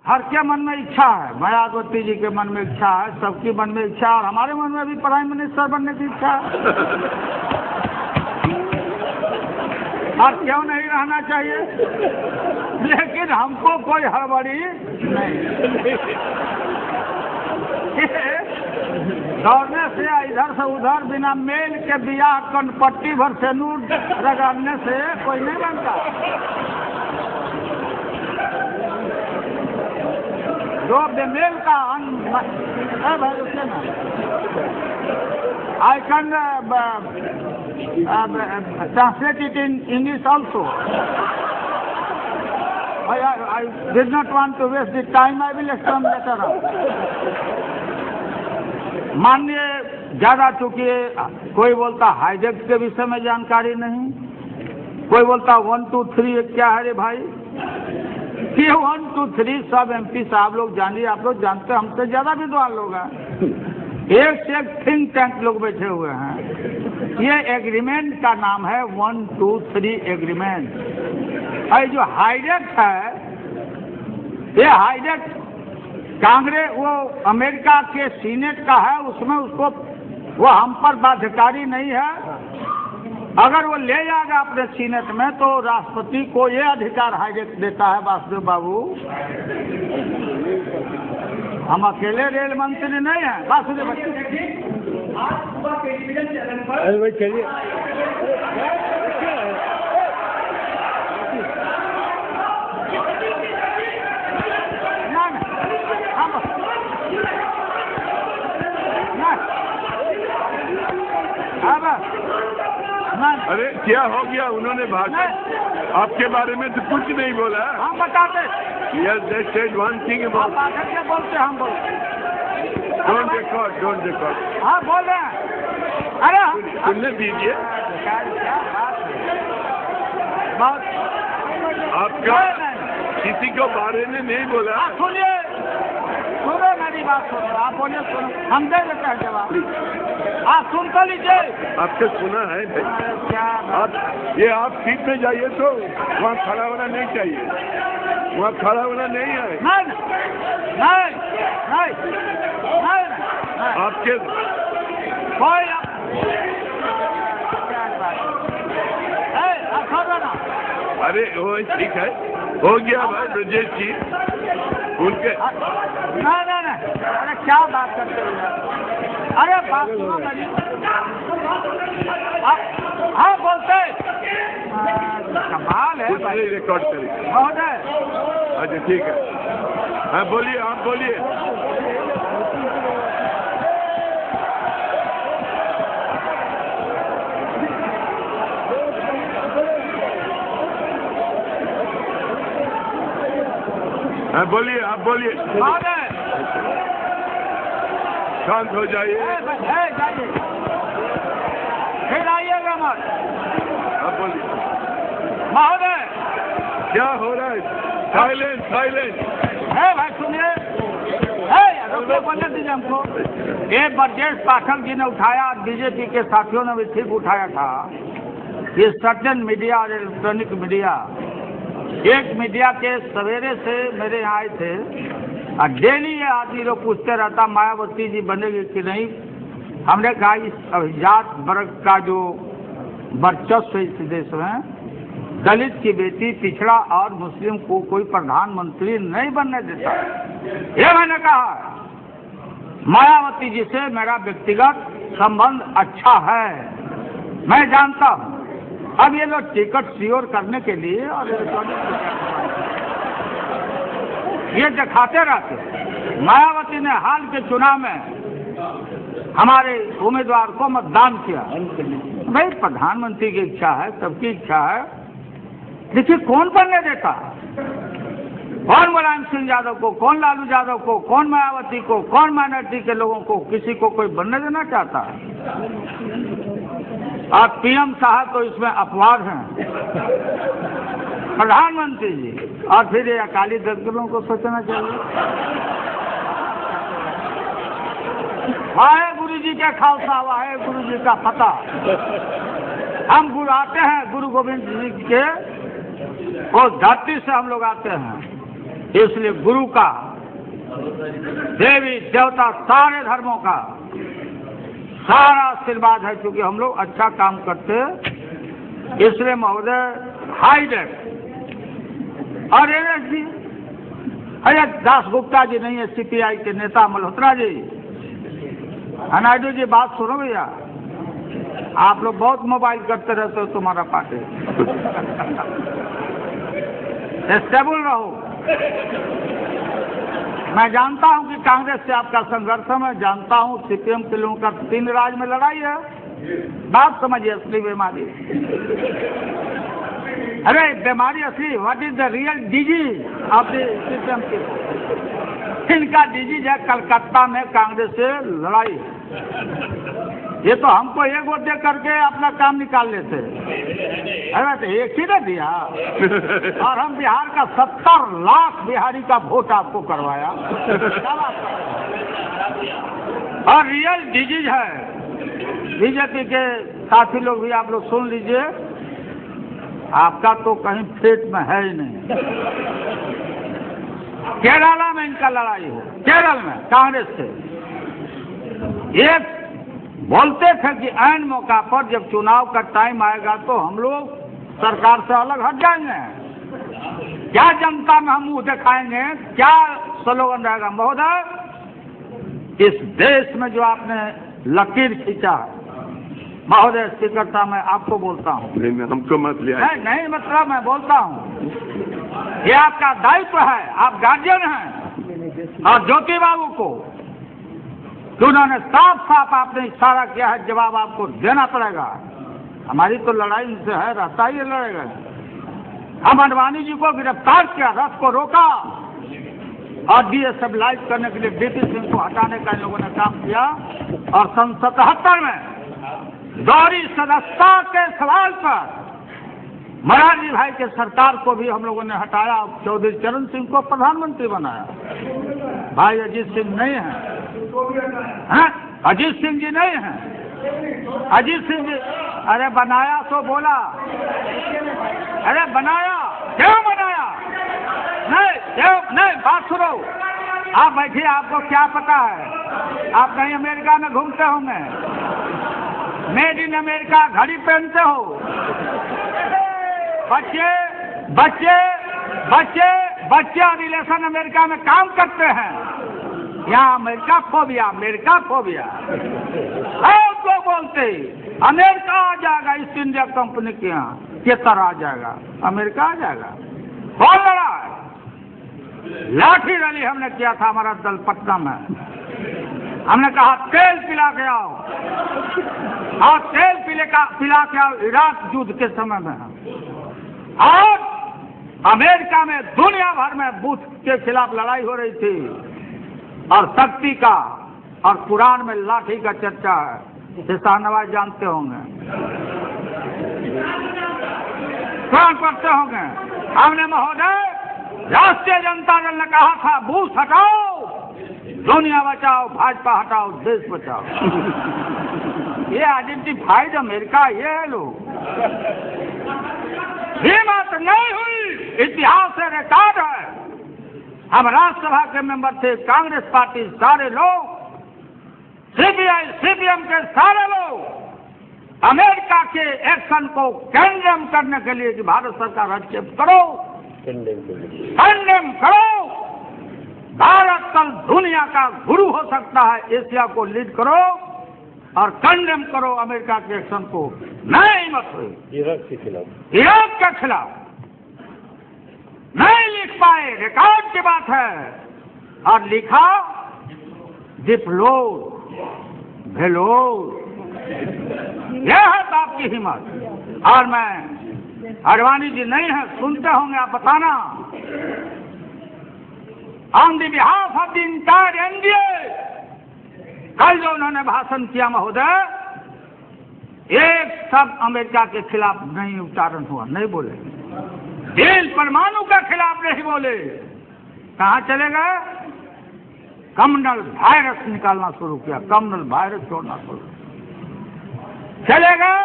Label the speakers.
Speaker 1: हर के मन में इच्छा है, मायावती जी के मन में इच्छा है, सबकी मन में इच्छा है, और हमारे मन में भी प्राइम मिनिस्टर बनने की इच्छा है। और क्यों नहीं रहना चाहिए? लेकिन हमको कोई हड़बड़ी नहीं। दौड़ने से इधर से उधर बिना मेल के बियाह कनपट्टी भर से नूर रगड़ने से कोई नहीं बनता। जो बेमेल का भाई उससे ना I can translate it in English also. I did not want to waste the time. I will explain later on. माननीय ज्यादा चूंकि कोई बोलता हाईजेक के विषय में जानकारी नहीं, कोई बोलता 1 2 3 क्या है रे भाई? ये 1 2 3 सब MP साहब लोग जानिए, आप लोग जानते हैं, हमसे ज्यादा विद्वान लोग हैं। एक से एक थिंक टैंक लोग बैठे हुए हैं। ये एग्रीमेंट का नाम है 1 2 3 एग्रीमेंट। और जो हाईजेक है, ये हाईजेक कांग्रेस वो अमेरिका के सीनेट का है, उसमें उसको वो हम पर बाध्यकारी नहीं है। अगर वो ले जाएगा अपने सीनेट में तो राष्ट्रपति को ये अधिकार हाईजेक देता है। वासुदेव बाबू, हम अकेले रेल मंत्री नहीं हैं। वासुदेव चलिए
Speaker 2: अरे क्या हो गया? उन्होंने भाषण आपके बारे में तो कुछ नहीं बोला।
Speaker 1: हम बताते।
Speaker 2: Yes, they said one thing about.
Speaker 1: क्या बोलते हम बोलते।
Speaker 2: Don't record, don't record.
Speaker 1: हाँ बोल रहे हैं। अरे
Speaker 2: सुनने दीजिए। आपका किसी को बारे में नहीं बोला।
Speaker 1: सुनिए, सुनो मेरी बात सुनो, आप बोलिए, सुनो, हम दे देते हैं जवाब। आप सुन तो लीजिए।
Speaker 2: आपसे सुना है भाई। आप सीट में जाइए तो वहाँ खड़ा होना नहीं चाहिए, वहाँ खड़ा होना नहीं है।
Speaker 1: नहीं,
Speaker 2: आपके
Speaker 1: कोई
Speaker 2: अरे वो ठीक है, हो गया भाई ब्रजेश जी उनके।
Speaker 1: नहीं, अरे क्या बात करते हो? अरे बात सुनो मेरी। हाँ बोलते। कमाल है भाई।
Speaker 2: रिकॉर्ड करिए
Speaker 1: महोदय।
Speaker 2: अच्छा ठीक है, हाँ बोलिए, आप बोलिए। हाँ बोलिए, आप बोलिए। शांत हो जाइए।
Speaker 1: फिर आइएगा मत।
Speaker 2: आप बोलिए।
Speaker 1: महोदय
Speaker 2: क्या हो रहा है? Silence, silence.
Speaker 1: है भाई, सुनिए। बोलने दीजिए हमको। ये ब्रजेश पाठक जी ने उठाया, बीजेपी के साथियों ने भी ठीक उठाया था। ये सर्टन मीडिया और इलेक्ट्रॉनिक मीडिया, एक मीडिया के सवेरे से मेरे यहाँ आए थे और डेली ये आदमी लोग पूछते रहता मायावती जी बनेगी कि नहीं। हमने कहा इस अभिजात वर्ग का जो वर्चस्व इस देश में, दलित की बेटी, पिछड़ा और मुस्लिम को कोई प्रधानमंत्री नहीं बनने देता। ये मैंने कहा। मायावती जी से मेरा व्यक्तिगत संबंध अच्छा है, मैं जानता हूँ। अब ये लोग टिकट सियोर करने के लिए और ये दिखाते रहते। मायावती ने हाल के चुनाव में हमारे उम्मीदवार को मतदान किया। भाई प्रधानमंत्री की इच्छा है, सबकी इच्छा है, देखिए कौन बनने देता? कौन मुलायम सिंह यादव को, कौन लालू यादव को, कौन मायावती को, कौन माइनॉरिटी के लोगों को, किसी को कोई बनने देना चाहता है? और PM साहब तो इसमें अपवाद हैं, प्रधानमंत्री जी। और फिर ये अकाली दलों को सोचना चाहिए। वाहे गुरु जी के खालसा, वाहे गुरु जी का पता। हम गुरु आते हैं, गुरु गोविंद जी के उस धरती से हम लोग आते हैं। इसलिए गुरु का, देवी देवता, सारे धर्मों का सारा आशीर्वाद है, क्योंकि हम लोग अच्छा काम करते। इसलिए महोदय हाईडेक और एनएस जी, अरे दास गुप्ता जी नहीं है, सीपीआई के नेता मल्होत्रा जी, नायडू जी, बात सुनो भैया, आप लोग बहुत मोबाइल करते रहते हो, तुम्हारा पार्टी स्टेबल रहो। मैं जानता हूं कि कांग्रेस से आपका संघर्ष है, मैं जानता हूं सीपीएम के लोगों का 3 राज्य में लड़ाई है, बात समझिए असली बीमारी। अरे बीमारी असली, what is the real disease of the CPM की? इनका डिजीज है कलकत्ता में कांग्रेस से लड़ाई। ये तो हमको एक वोट दे करके अपना काम निकाल लेते, अरे तो एक ही ना दिया, और हम बिहार का 70 लाख बिहारी का वोट आपको करवाया। और रियल डिजीज है। बीजेपी के साथी लोग भी आप लोग सुन लीजिए, आपका तो कहीं पेट में है ही नहीं। केरला में इनका लड़ाई है, केरल में कांग्रेस से। एक बोलते थे कि ऐन मौका पर जब चुनाव का टाइम आएगा तो हम लोग सरकार से अलग हट जाएंगे, क्या जनता में हम मुंह दिखाएंगे, क्या स्लोगन रहेगा? महोदय, इस देश में जो आपने लकीर खींचा, महोदय स्पीकर साहब मैं आपको बोलता हूँ,
Speaker 2: हमको मत लिया,
Speaker 1: नहीं मतलब मैं बोलता हूँ, ये आपका दायित्व है, आप गार्जियन हैं। और ज्योति बाबू को उन्होंने साफ साफ आपने इशारा किया है, जवाब आपको देना पड़ेगा। हमारी तो लड़ाई इनसे है, रहता ही लड़ेगा। हम अडवाणी जी को गिरफ्तार किया, रथ को रोका और डीएस्टेबलाइज करने के लिए बीपी सिंह को हटाने का इन लोगों ने काम किया। और सन 77 में दोहरी सदस्यता के सवाल पर मोरारजी भाई के सरकार को भी हम लोगों ने हटाया, चौधरी चरण सिंह को प्रधानमंत्री बनाया। भाई अजीत सिंह नहीं है, अजीत सिंह जी नहीं है, अजीत सिंह जी, अरे बनाया तो बोला, अरे बनाया, क्यों बनाया? नहीं, बात सुनो, आप बैठिए, आपको क्या पता है? आप कहीं अमेरिका में घूमते होंगे, मेड इन अमेरिका घड़ी पहनते हो, बच्चे रिलेशन अमेरिका में काम करते हैं। यहाँ अमेरिका फोबिया तो बोलते अमेरिका आ जाएगा, ईस्ट इंडिया कंपनी के यहाँ के तरह आ जाएगा, अमेरिका आ जाएगा। कौन लड़ा है? लाठी रैली हमने किया था, हमारा दल पटना में। हमने कहा तेल पिला के आओ, और तेल पिला के आओ इराक युद्ध के समय में। और अमेरिका में दुनिया भर में बुश के खिलाफ लड़ाई हो रही थी, और शक्ति का और कुरान में लाठी का चर्चा है, शाहनवाज जानते होंगे, कुरान पढ़ते होंगे। हमने महोदय, राष्ट्रीय जनता दल ने कहा था बुश हटाओ, दुनिया बचाओ, भाजपा हटाओ, देश बचाओ। ये आइडेंटिफाइड अमेरिका, ये है लोग। हिम्मत नहीं हुई, इतिहास से रिकॉर्ड है। हम राज्यसभा के मेंबर थे, कांग्रेस पार्टी सारे लोग, सीपीआई सीपीएम के सारे लोग अमेरिका के एक्शन को कंडेम करने के लिए कि भारत सरकार हस्तक्षेप करो, कंडेम करो। भारत कल दुनिया का गुरु हो सकता है, एशिया को लीड करो और कंडेम करो अमेरिका के एक्शन को। नहीं मत हुई इराक के खिलाफ नहीं लिख पाए, रिकॉर्ड की बात है। और लिखा डिप्लोर भेलोर, यह है आपकी हिम्मत। और मैं, अडवाणी जी नहीं है, सुनते होंगे आप, बताना। On the behalf of the entire NDA, कल जो उन्होंने भाषण किया महोदय, एक शब्द अमेरिका के खिलाफ नहीं उच्चारण हुआ, नहीं बोले। डील परमाणु के खिलाफ नहीं बोले। कहाँ चले गए? कम्युनल वायरस निकालना शुरू किया, कम्युनल वायरस छोड़ना शुरू चले गए।